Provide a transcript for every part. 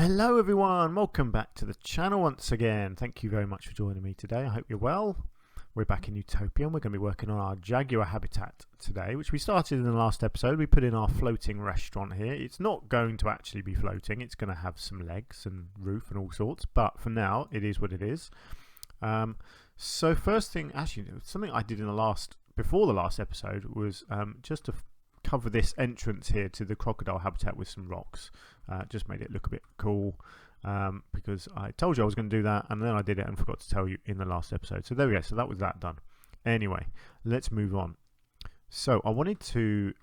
Hello everyone, welcome back to the channel once again. Thank you very much for joining me today. I hope you're well. We're back in Utopia and we're going to be working on our jaguar habitat today, which we started in the last episode. We put in our floating restaurant here. It's not going to actually be floating. It's going to have some legs and roof and all sorts, but for now it is what it is. So first thing, actually something I did in before the last episode was just to cover this entrance here to the crocodile habitat with some rocks. Just made it look a bit cool because I told you I was going to do that and then I did it and forgot to tell you in the last episode. So there we go, so that was that done. Anyway, let's move on. So I wanted to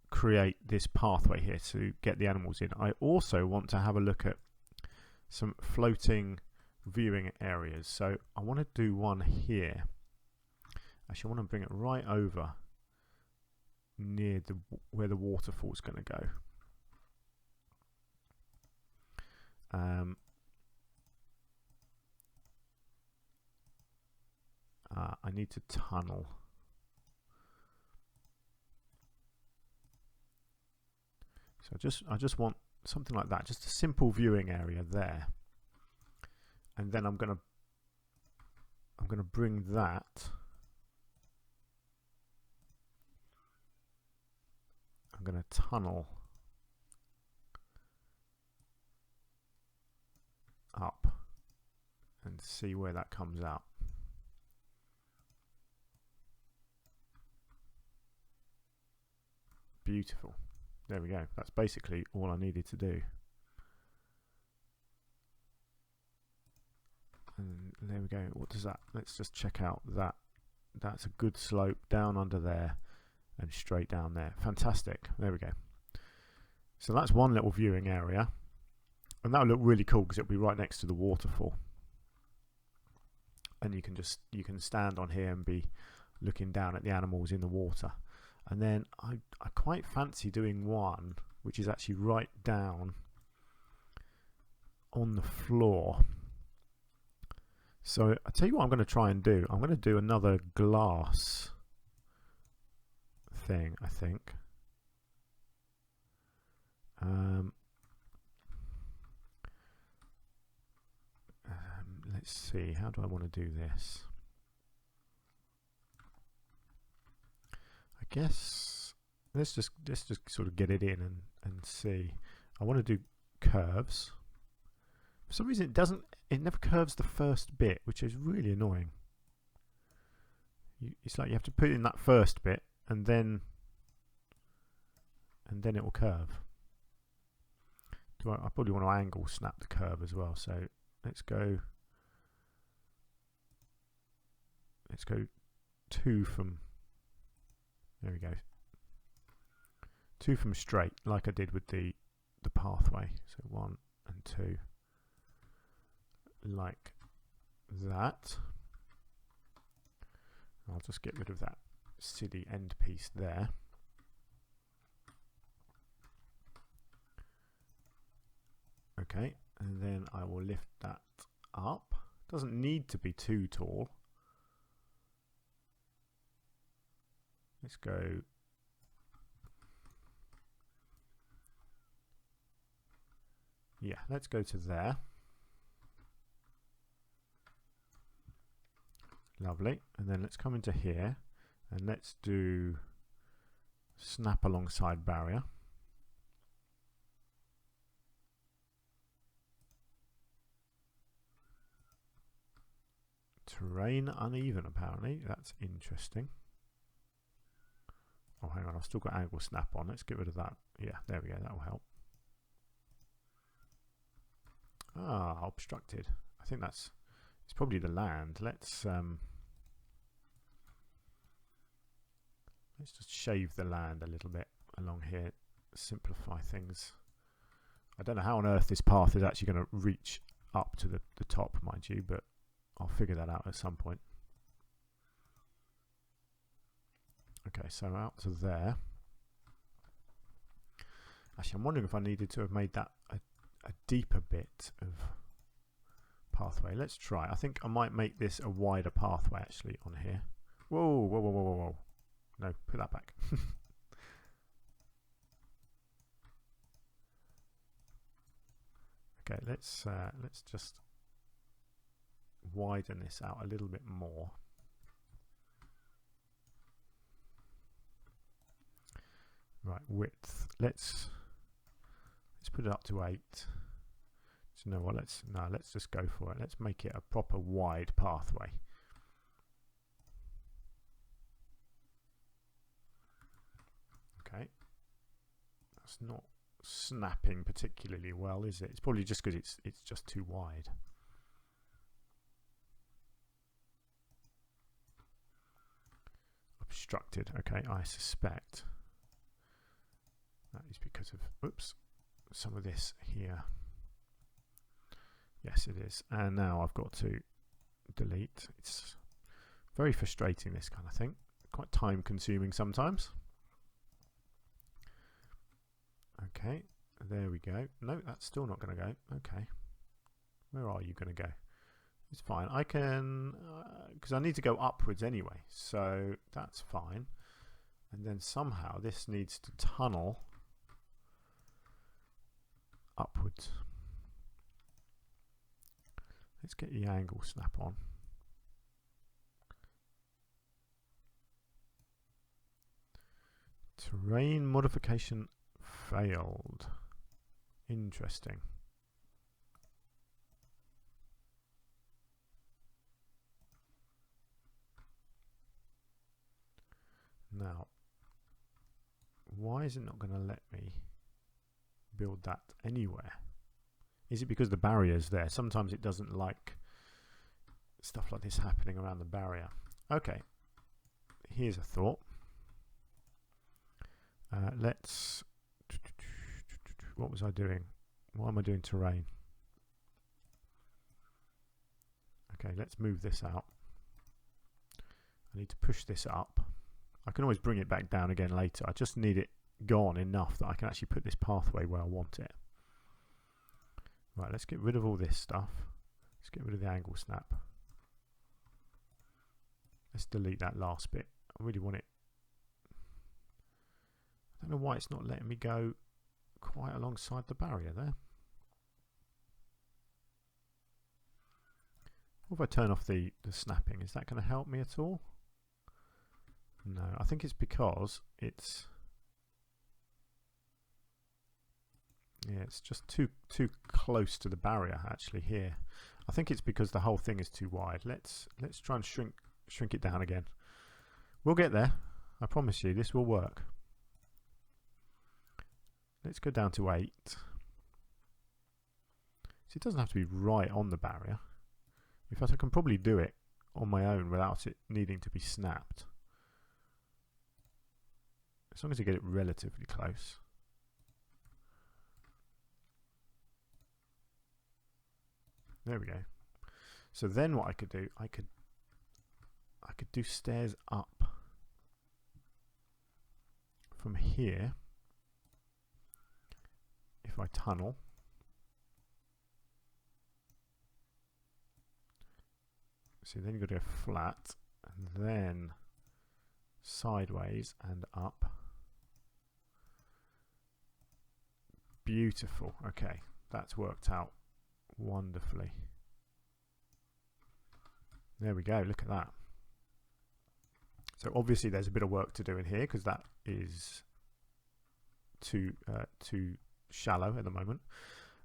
create this pathway here to get the animals in. I also want to have a look at some floating viewing areas. So I want to do one here. Actually, I want to bring it right over near where the waterfall is going to go. I need to tunnel. So I just want something like that, just a simple viewing area there, and then I'm gonna bring that. I'm gonna tunnel up and see where that comes out. Beautiful. There we go. That's basically all I needed to do. And there we go. What does that? Let's just check out that. That's a good slope down under there and straight down there. Fantastic. There we go. So that's one little viewing area. And that'll look really cool because it'll be right next to the waterfall. And you can stand on here and be looking down at the animals in the water. And then I quite fancy doing one which is actually right down on the floor. So I'll tell you what I'm going to try and do. I'm going to do another glass thing, I think. Let's see, how do I want to do this? I guess let's just sort of get it in and see. I want to do curves. For some reason it never curves the first bit, which is really annoying. It's like you have to put in that first bit and then it will curve. I probably want to angle snap the curve as well, so let's go 2 from, there we go, 2 from straight like I did with the pathway. So 1 and 2 like that. I'll just get rid of that silly end piece there. Okay, and then I will lift that up. Doesn't need to be too tall. Let's go. Yeah, let's go to there. Lovely. And then let's come into here and let's do snap alongside barrier. Terrain uneven, apparently. That's interesting. Oh, hang on, I've still got angle snap on. Let's get rid of that. Yeah, there we go. That will help. Ah, obstructed. I think it's probably the land. Let's just shave the land a little bit along here. Simplify things. I don't know how on earth this path is actually going to reach up to the top, mind you, but I'll figure that out at some point. Okay, so out to there. Actually, I'm wondering if I needed to have made that a deeper bit of pathway. Let's try. I think I might make this a wider pathway actually on here. Whoa, whoa, whoa, whoa, whoa, whoa. No, put that back. Okay, let's just widen this out a little bit more. Right, width. Let's put it up to 8. So you know what? Let's just go for it. Let's make it a proper wide pathway. Okay, that's not snapping particularly well, is it? It's probably just because it's just too wide. Obstructed. Okay, I suspect that is because of some of this here. Yes, it is. And now I've got to delete. It's very frustrating, this kind of thing. Quite time consuming sometimes. Okay, there we go. No, that's still not going to go. Okay, where are you going to go? It's fine. I can, because I need to go upwards anyway, so that's fine. And then somehow this needs to tunnel upwards. Let's get the angle snap on. Terrain modification failed. Interesting. Now, why is it not going to let me build that anywhere? Is it because the barrier's there? Sometimes it doesn't like stuff like this happening around the barrier. Okay, here's a thought. Let's... What was I doing? Why am I doing terrain? Okay, let's move this out. I need to push this up. I can always bring it back down again later. I just need it gone enough that I can actually put this pathway where I want it. Right, let's get rid of all this stuff. Let's get rid of the angle snap. Let's delete that last bit. I really want it. I don't know why it's not letting me go quite alongside the barrier there. What if I turn off the snapping? Is that going to help me at all? No, I think it's because it's just too close to the barrier actually here. I think it's because the whole thing is too wide. Let's try and shrink it down again. We'll get there. I promise you this will work. Let's go down to 8. So it doesn't have to be right on the barrier. In fact, I can probably do it on my own without it needing to be snapped. As long as you get it relatively close. There we go. So then what I could do, I could do stairs up from here. If I tunnel. See, then you've got to go flat and then sideways and up. Beautiful. Okay, that's worked out wonderfully. There we go, look at that. So obviously there's a bit of work to do in here because that is too shallow at the moment.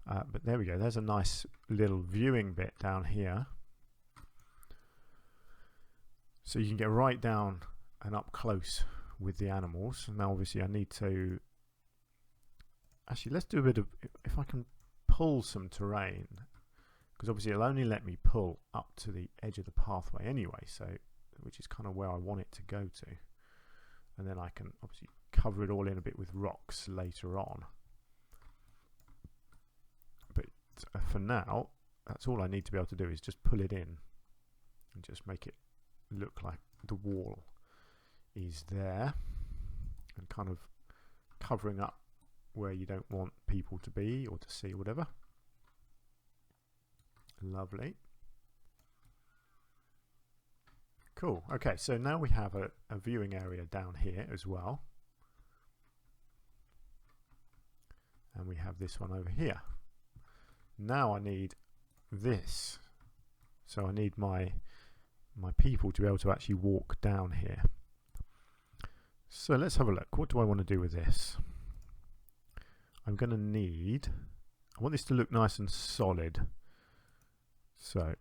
But there we go, there's a nice little viewing bit down here. So you can get right down and up close with the animals. Now obviously I need to... Actually, let's do a bit of... If I can pull some terrain, because obviously it'll only let me pull up to the edge of the pathway anyway, so which is kind of where I want it to go to. And then I can obviously cover it all in a bit with rocks later on. But for now, that's all I need to be able to do is just pull it in and just make it look like the wall is there and kind of covering up where you don't want people to be or to see, whatever. Lovely. Cool. Okay, so now we have a viewing area down here as well. And we have this one over here. Now I need this. So I need my people to be able to actually walk down here. So let's have a look. What do I want to do with this? I'm going to need, I want this to look nice and solid. So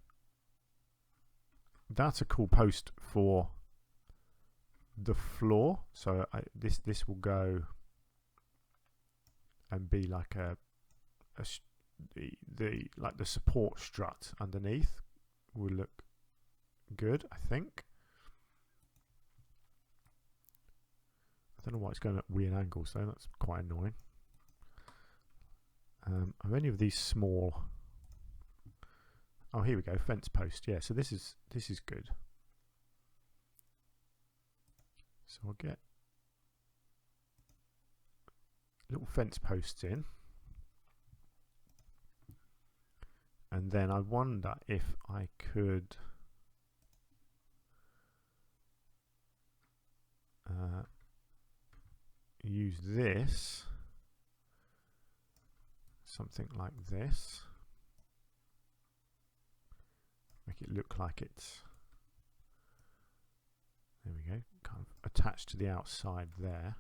that's a cool post for the floor. So this will go and be like the support strut underneath will look good, I think. I don't know why it's going at weird angles though, that's quite annoying. Are any of these small? Oh, here we go, fence post. Yeah, so this is good. So I'll get little fence posts in. And then I wonder if I could use this, something like this, make it look like it's, there we go, kind of attached to the outside there.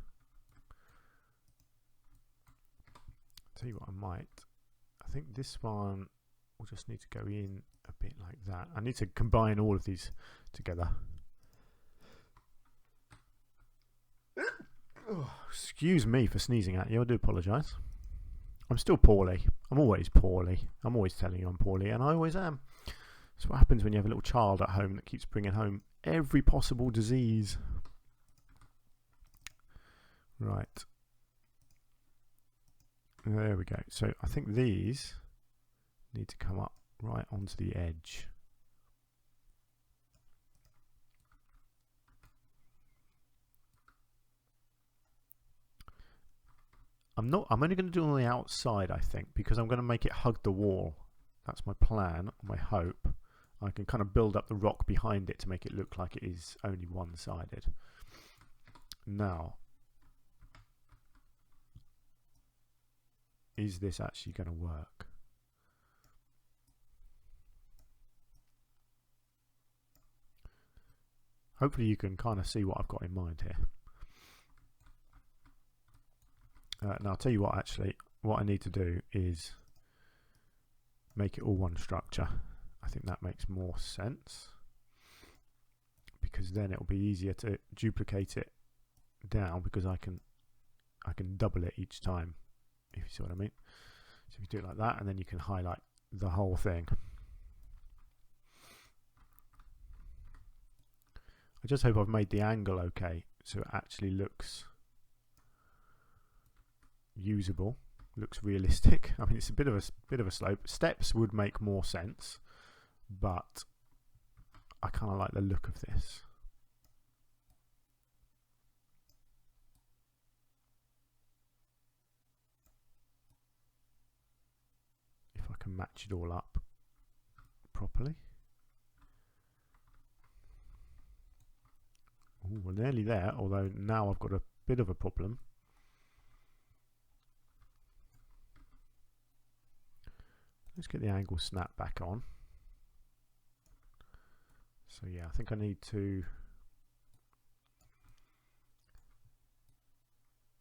Tell you what, I think this one will just need to go in a bit like that. I need to combine all of these together. Oh, excuse me for sneezing at you, I do apologise. I'm still poorly. I'm always poorly. I'm always telling you I'm poorly, and I always am. That's what happens when you have a little child at home that keeps bringing home every possible disease. Right. There we go. So I think these need to come up right onto the edge. I'm only going to do it on the outside, I think, because I'm going to make it hug the wall. That's my plan, my hope. I can kind of build up the rock behind it to make it look like it is only one-sided. Now, is this actually going to work? Hopefully you can kind of see what I've got in mind here. Now I'll tell you what, actually, what I need to do is make it all one structure. I think that makes more sense, because then it'll be easier to duplicate it down, because I can double it each time, if you see what I mean. So if you do it like that, and then you can highlight the whole thing. I just hope I've made the angle okay, so it actually looks usable, looks realistic. I mean, it's a bit of a slope. Steps would make more sense, but I kind of like the look of this. If I can match it all up properly. Ooh, we're nearly there, although now I've got a bit of a problem. Let's get the angle snap back on. So yeah, I think I need to,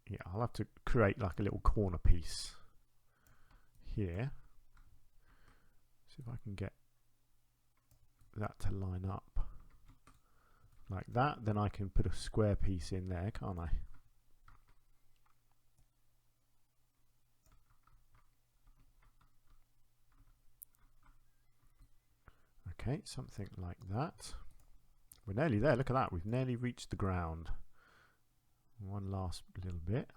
yeah, I'll have to create like a little corner piece here. See if I can get that to line up like that. Then I can put a square piece in there, can't I? Okay, something like that. We're nearly there, look at that, we've nearly reached the ground. One last little bit.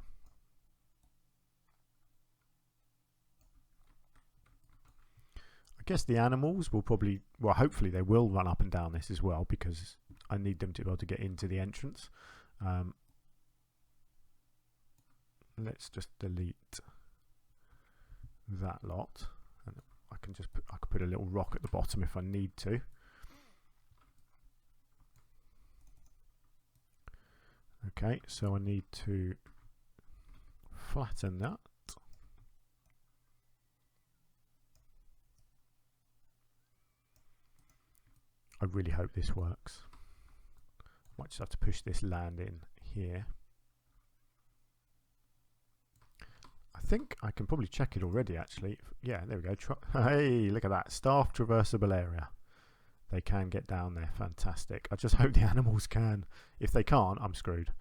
I guess the animals will probably, well, hopefully they will run up and down this as well, because I need them to be able to get into the entrance. Let's just delete that lot. And I can just put, I could put a little rock at the bottom if I need to. Okay, so I need to flatten that. I really hope this works. Might just have to push this land in here. I think I can probably check it already actually. Yeah, there we go. Hey, look at that. Staff traversable area. They can get down there. Fantastic. I just hope the animals can. If they can't, I'm screwed.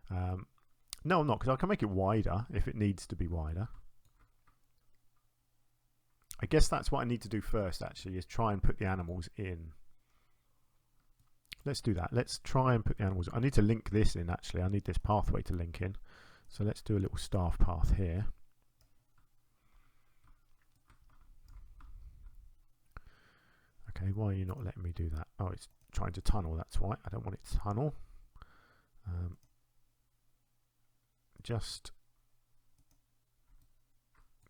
No, I'm not, because I can make it wider if it needs to be wider. I guess that's what I need to do first actually, is try and put the animals in. Let's do that. Let's try and put the animals. I need to link this in actually. I need this pathway to link in. So let's do a little staff path here. Okay, why are you not letting me do that? Oh, it's trying to tunnel, that's why. I don't want it to tunnel.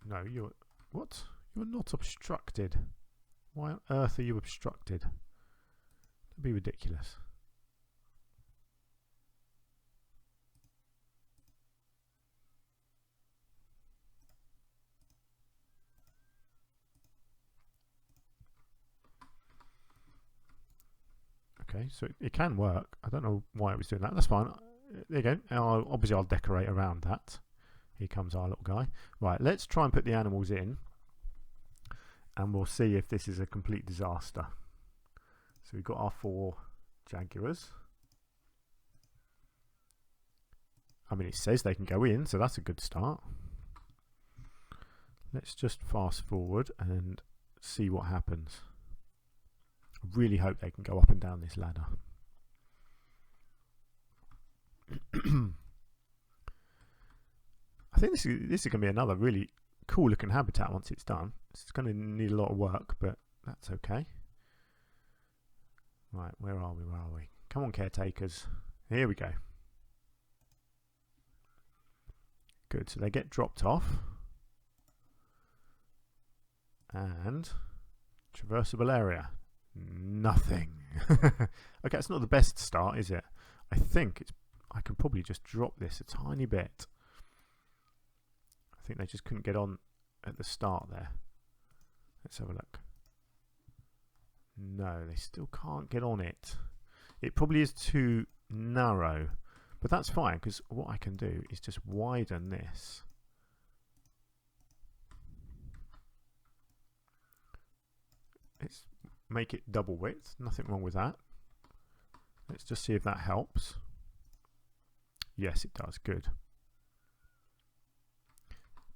No, you're... What? You're not obstructed. Why on earth are you obstructed? That'd be ridiculous. Okay, so it can work. I don't know why it was doing that. That's fine. There you go. Obviously, I'll decorate around that. Here comes our little guy. Right, let's try and put the animals in. And we'll see if this is a complete disaster. So we've got our 4 jaguars. I mean, it says they can go in, so that's a good start. Let's just fast forward and see what happens. I really hope they can go up and down this ladder. I think this is going to be another really cool looking habitat once it's done. It's going to need a lot of work, but that's okay. Right, where are we? Where are we? Come on, caretakers. Here we go. Good, so they get dropped off. And traversable area. Nothing. Okay, it's not the best start, is it? I think I can probably just drop this a tiny bit. I think they just couldn't get on at the start there. Let's have a look. No, they still can't get on it. It probably is too narrow, but that's fine, because what I can do is just widen this. Let's make it double width. Nothing wrong with that. Let's just see if that helps. Yes, it does. Good.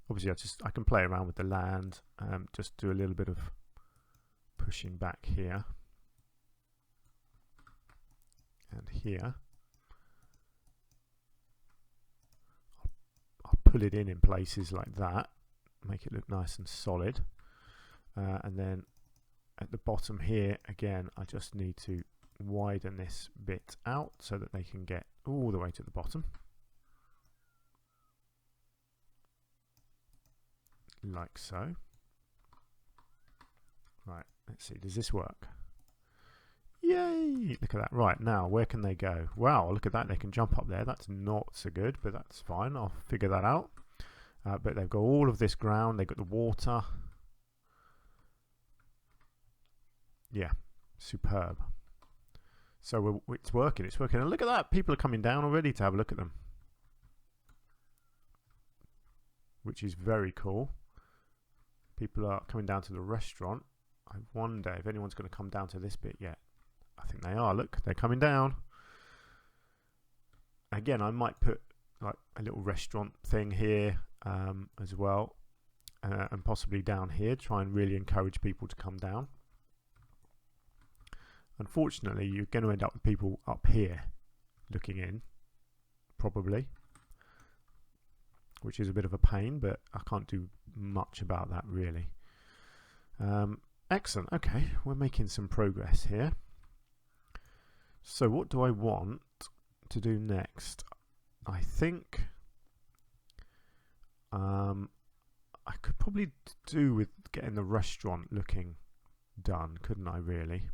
Obviously, I can play around with the land. Just do a little bit of pushing back here and here. I'll pull it in places like that, make it look nice and solid, and then at the bottom here again I just need to widen this bit out so that they can get all the way to the bottom, like so. Right, let's see, does this work? Yay! Look at that. Right, now where can they go? Wow, look at that, they can jump up there. That's not so good, but that's fine, I'll figure that out. But they've got all of this ground, they've got the water. Yeah, superb. So it's working, it's working. And look at that, people are coming down already to have a look at them, which is very cool. People are coming down to the restaurant. I wonder if anyone's going to come down to this bit yet. I think they are. Look, they're coming down. Again, I might put like a little restaurant thing here as well, and possibly down here. Try and really encourage people to come down. Unfortunately, you're going to end up with people up here looking in, probably, which is a bit of a pain, but I can't do much about that really. Excellent. Okay, we're making some progress here. So what do I want to do next? I think I could probably do with getting the restaurant looking done, couldn't I really?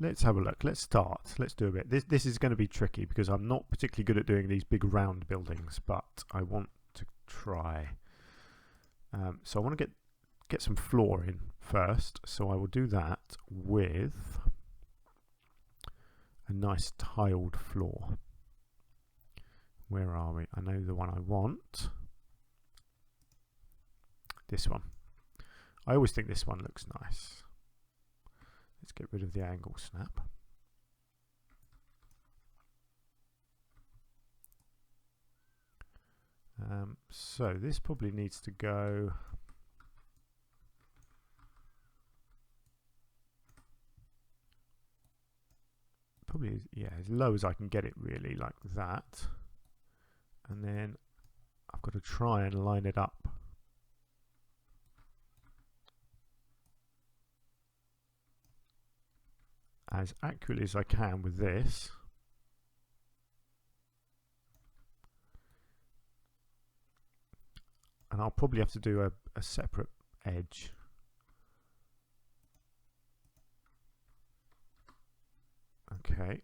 Let's have a look. Let's start. Let's do a bit. This is going to be tricky because I'm not particularly good at doing these big round buildings, but I want to try. So I want to get get some floor in first. So I will do that with a nice tiled floor. Where are we? I know the one I want. This one. I always think this one looks nice. Let's get rid of the angle snap. So this probably needs to go probably, yeah, as low as I can get it, really, like that. And then I've got to try and line it up as accurately as I can with this. And I'll probably have to do a separate edge. Okay,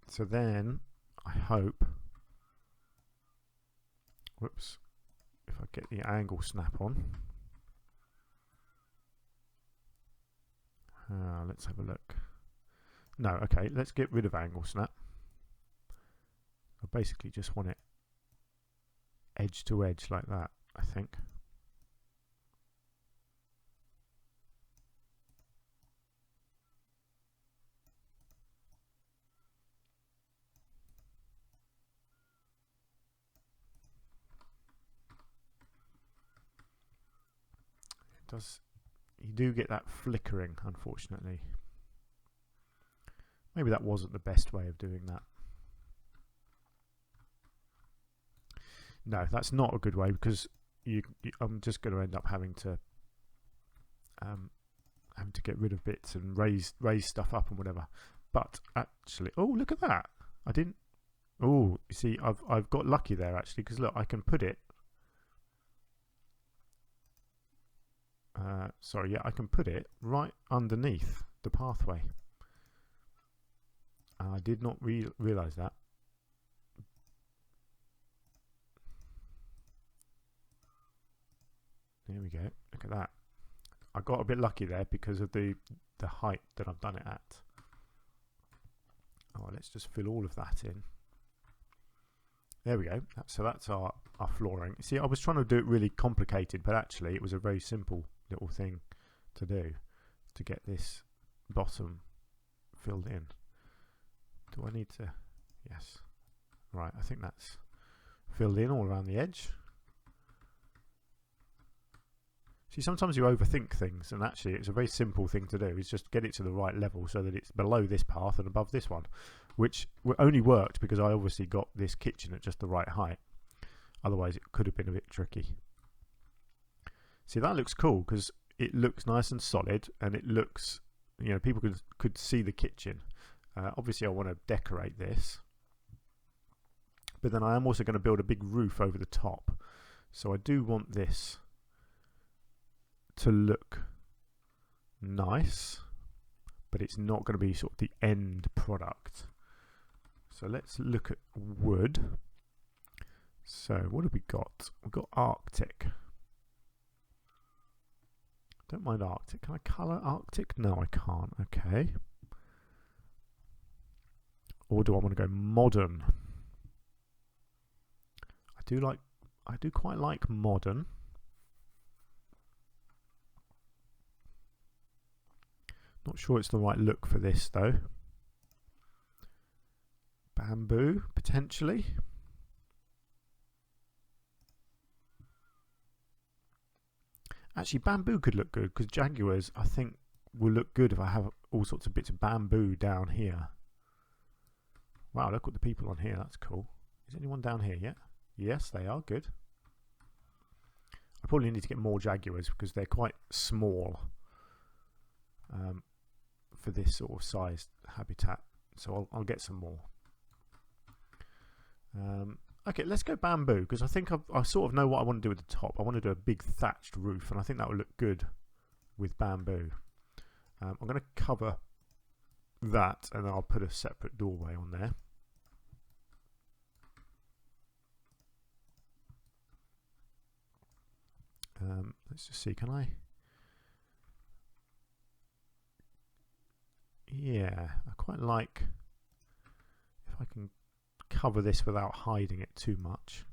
so then I hope, whoops, if I get the angle snap on. Let's have a look. No, okay, let's get rid of angle snap. I basically just want it edge to edge like that, I think. It does, you do get that flickering, unfortunately. Maybe that wasn't the best way of doing that. No, that's not a good way, because I'm just going to end up having to get rid of bits and raise stuff up and whatever. But actually, oh, look at that! I didn't. Oh, you see, I've got lucky there actually, because look, I can put it. Sorry, yeah, I can put it right underneath the pathway. I did not realize that. There we go. Look at that. I got a bit lucky there because of the height that I've done it at. Oh, let's just fill all of that in. There we go. So that's our flooring. See, I was trying to do it really complicated, but actually it was a very simple little thing to do to get this bottom filled in. Do I need to? Yes. Right, I think that's filled in all around the edge. See, sometimes you overthink things, and actually it's a very simple thing to do, is just get it to the right level so that it's below this path and above this one, which only worked because I obviously got this kitchen at just the right height. Otherwise it could have been a bit tricky. See, that looks cool because it looks nice and solid, and it looks, you know, people could see the kitchen. Obviously I want to decorate this, but then I am also going to build a big roof over the top, so I do want this to look nice, but it's not going to be sort of the end product. So let's look at wood. So what have we got? We've got Arctic. Don't mind Arctic. Can I colour Arctic? No, I can't. Okay. Or do I want to go modern? I do quite like modern. Not sure it's the right look for this though. Bamboo, potentially. Actually, bamboo could look good because Jaguars, I think, will look good if I have all sorts of bits of bamboo down here. Wow, look at the people on here. That's cool. Is anyone down here yet? Yes, they are. Good. I probably need to get more Jaguars because they're quite small for this sort of sized habitat. So I'll get some more. Okay, let's go bamboo because I think I sort of know what I want to do at the top. I want to do a big thatched roof, and I think that would look good with bamboo. I'm going to cover that, and then I'll put a separate doorway on there. Let's just see, can I yeah, I quite like if I can cover this without hiding it too much.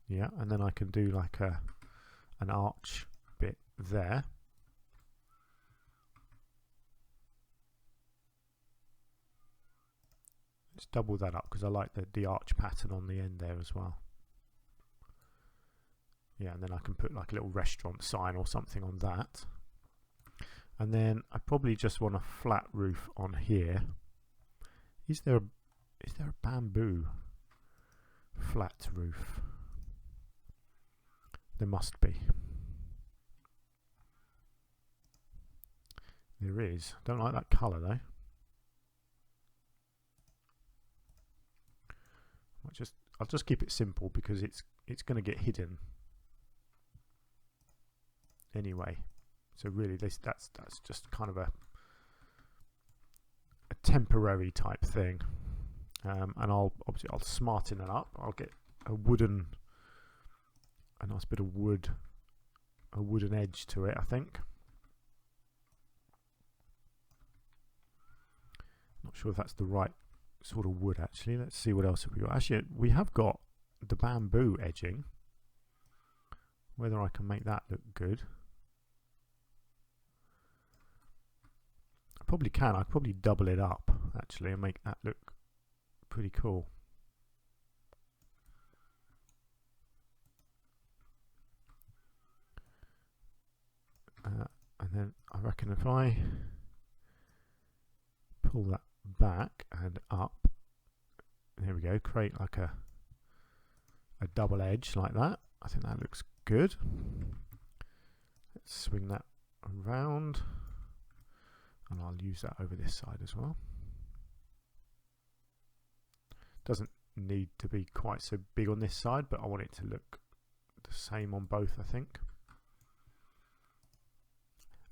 Yeah, and then I can do like an arch bit there. Let's double that up because I like the arch pattern on the end there as well. Yeah, and then I can put like a little restaurant sign or something on that. And then I probably just want a flat roof on here. Is there a bamboo flat roof? There must be. There is. Don't like that colour though. I'll just keep it simple because it's going to get hidden anyway. So really, that's just kind of a temporary type thing. And I'll smarten it up. I'll get a nice bit of wood, a wooden edge to it, I think. Not sure if that's the right sort of wood actually. Let's see what else have we got. Actually, we have got the bamboo edging. Whether I can make that look good. I probably can. I'd probably double it up actually and make that look pretty cool. And then I reckon if I pull that back and up, there we go, create like a double edge like that. I think that looks good. Let's swing that around and I'll use that over this side as well. Doesn't need to be quite so big on this side, but I want it to look the same on both, I think.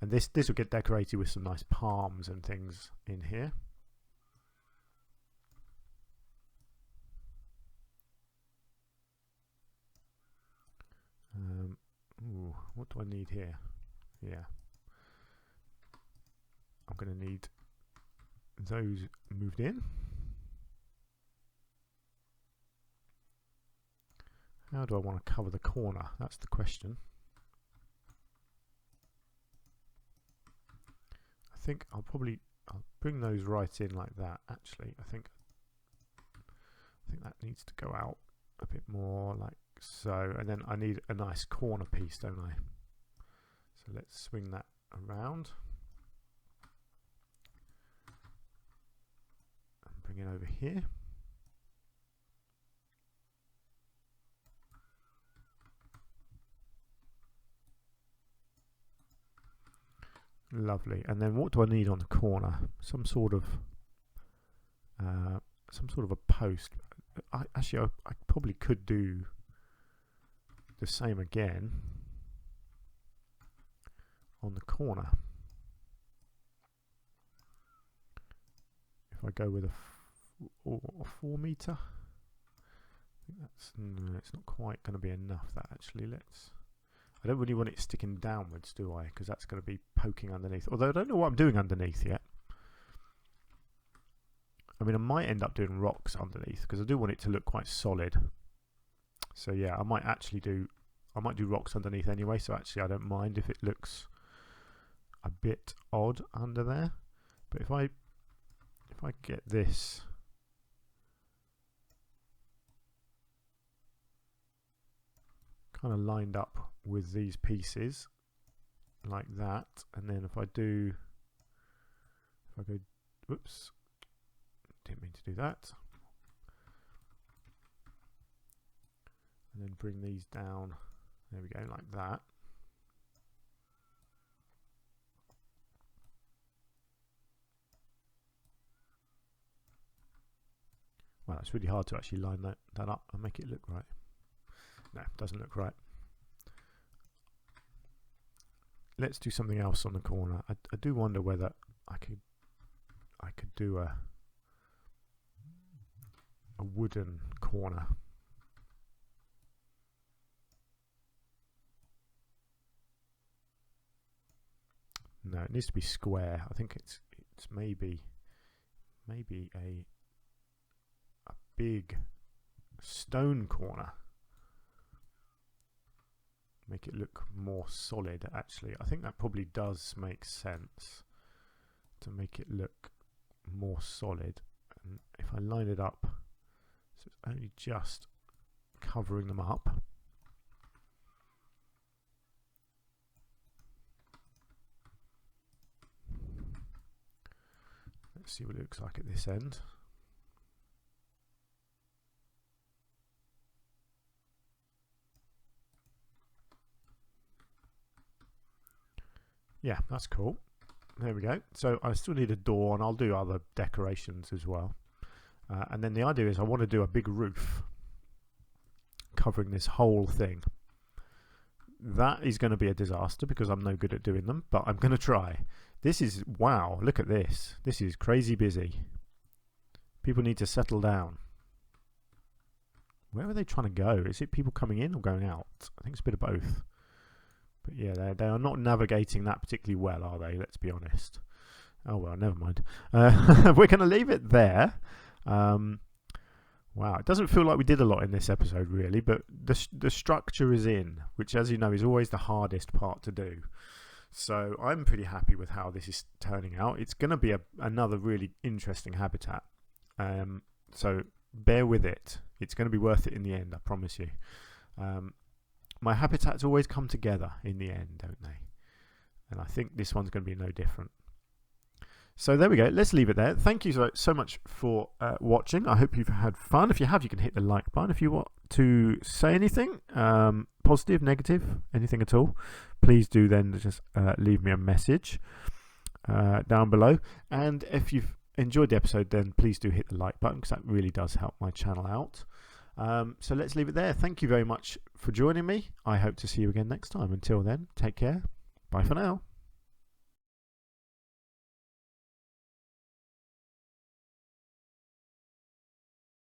And this will get decorated with some nice palms and things in here. Ooh, what do I need here? Yeah, I'm going to need those moved in. How do I want to cover the corner? That's the question. I think I'll bring those right in like that. Actually, I think that needs to go out a bit more like so, and then I need a nice corner piece, don't I? So let's swing that around and bring it over here. Lovely. And then what do I need on the corner? Some sort of a post. I probably could do the same again on the corner. If I go with a 4 meter, I think no, it's not quite going to be enough. That actually, I don't really want it sticking downwards, do I? Because that's going to be poking underneath. Although I don't know what I'm doing underneath yet. I mean, I might end up doing rocks underneath because I do want it to look quite solid. So yeah, I might do rocks underneath anyway. So actually, I don't mind if it looks a bit odd under there. But if I get this kind of lined up with these pieces like that, and then if I go, whoops, didn't mean to do that, and then bring these down, there we go, like that. Well, it's really hard to actually line that up and make it look right. No, it doesn't look right. Let's do something else on the corner. I do wonder whether I could do a wooden corner. No, it needs to be square. I think it's maybe a big stone corner. Make it look more solid, actually. I think that probably does make sense to make it look more solid. And if I line it up so it's only just covering them up. Let's see what it looks like at this end. Yeah, that's cool. There we go. So I still need a door, and I'll do other decorations as well. And then the idea is I want to do a big roof covering this whole thing. That is going to be a disaster because I'm no good at doing them, but I'm going to try. This is, wow, look at this. This is crazy busy. People need to settle down. Where are they trying to go? Is it people coming in or going out? I think it's a bit of both. But yeah, they are not navigating that particularly well, are they? Let's be honest. Oh, well, never mind. We're going to leave it there. Wow, it doesn't feel like we did a lot in this episode, really, but the structure is in, which, as you know, is always the hardest part to do. So I'm pretty happy with how this is turning out. It's going to be another really interesting habitat. So bear with it. It's going to be worth it in the end, I promise you. My habitats always come together in the end, don't they? And I think this one's going to be no different. So there we go. Let's leave it there. Thank you so much for watching. I hope you've had fun. If you have, you can hit the like button. If you want to say anything, positive, negative, anything at all, please do then just leave me a message down below. And if you've enjoyed the episode, then please do hit the like button because that really does help my channel out. So let's leave it there. Thank you very much for joining me. I hope to see you again next time. Until then, take care. Bye for now.